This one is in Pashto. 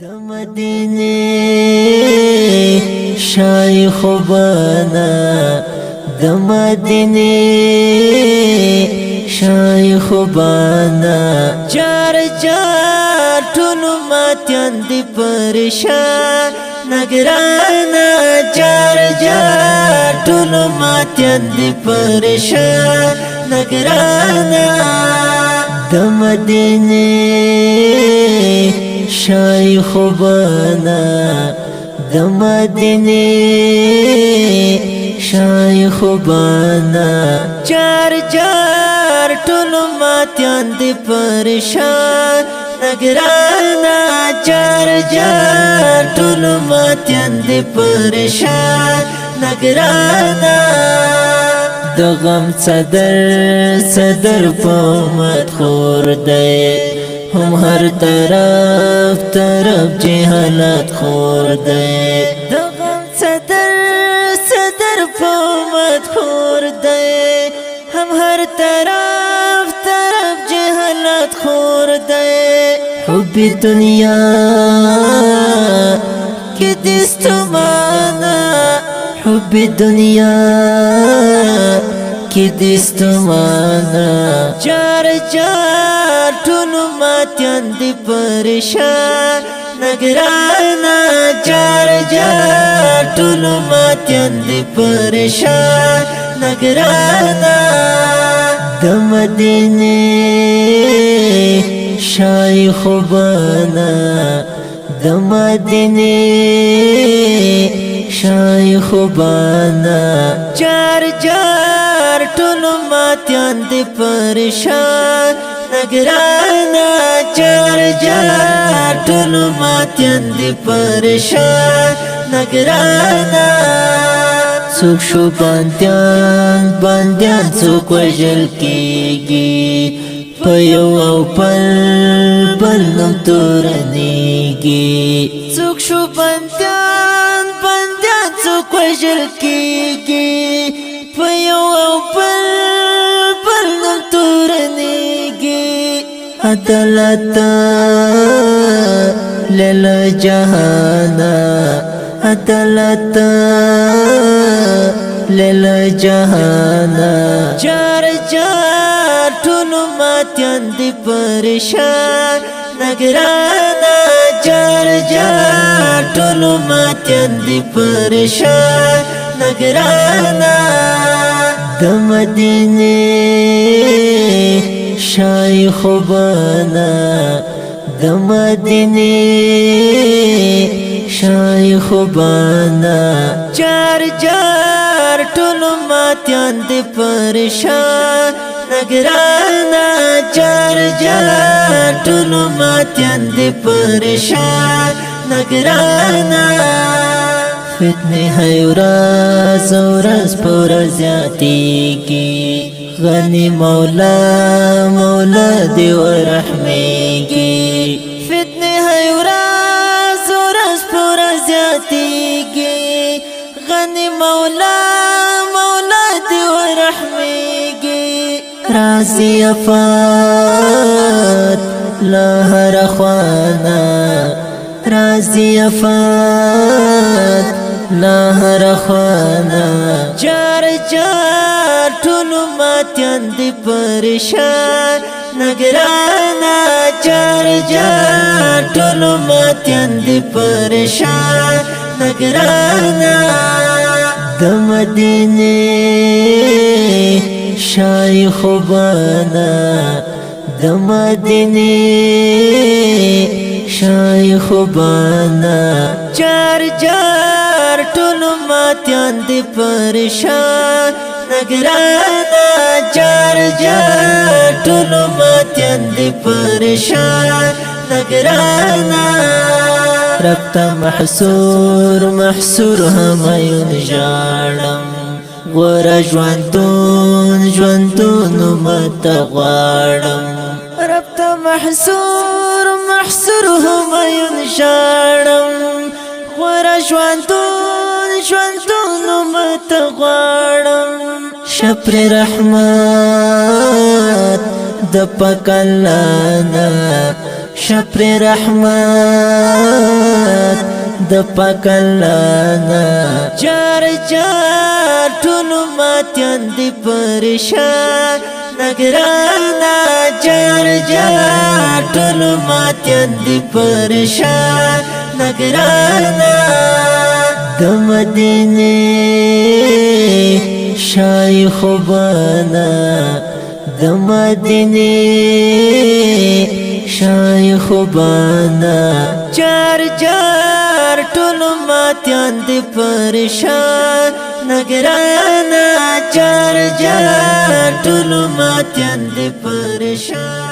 د مدینه شای خوبانا د مدینه شای خوبانا چار چار ټولو ماتیان دی پریشان نگرانا چار چار ټولو ماتیان دی پریشان نگرانا د مدینه شای خوبانا د مدینه شای خوبانا چار چار ټولو ماتیان دی پریشان نگرانا چار چار ټولو ماتیان دی پریشان نگرانا د غم صدر پومت خور دی هم هر طرف جهالت خور دی د غم صدر پومت خور دی هم هر طرف جهالت خور دی حب دنیا کی دستمانا حب دنیا کی دستمانا چار چار ټولو ماتیان دی پریشان نگرانا چار چار ټولو ماتیان دی پریشان نگرانا د مدینه شای خوبانا د مدینه شای خوبانا چار چار ټولو ماتیان دی پریشان نگرانا چار چار ټولو ماتیان دی پریشان نگرانا څوک شو بندیان څوک وژل کیږي په یو او پل نوم تورنیږي څوک شو بندیان څوک وژل کیږي په یو او پل نوم تورنیږي عدالت لیل جهانا عدالت لیل جهانا چار چار ټولو ماتیان دی پریشان نگرانا چار چار ټولو ماتیان دی پریشان نگرانا د مدینه شای خوبانا د مدینه شای خوبانا چار چار ټولو ماتیان دی پریشان نگرانا چار چار ټولو ماتیان دی پریشان نگرانا فتنه ہے ورځ ورځ پر زیاتیږي غنی مولا دی ورحمیږي فتنه ہے ورځ پر زیاتیږي غنی مولا دی ورحمیږي رازی افات لا هر خوانا رازی افات لا هر خوانا چار چار ټولو ماتیان دی پریشان نگرانا چار چار ټولو ماتیان دی پریشان نگرانا د مدینه شای خوبانا د مدینه شای خوبانا چار چار ټولو ماتیان دی پریشان نگرانا چار چار ټولو ماتیان دی پریشان نگرانا رب تا محصور همایون ژاړم غوره ژوندون مت غواړم رب تا محصور همایون ژاړم غوره ژوندون مت غواړم شپر رحمت د پاک الله نه شپر رحمت د پکلانا چار چار ټولو ماتیان دی پریشان نگرانا چار چار ټولو ماتیان دی پریشان نگرانا د مدینه شای خوبانا د مدینه شای خوبانا چار چار ټولو ماتیان دی پریشان نگرانا چار چار ټولو ماتیان دی پریشان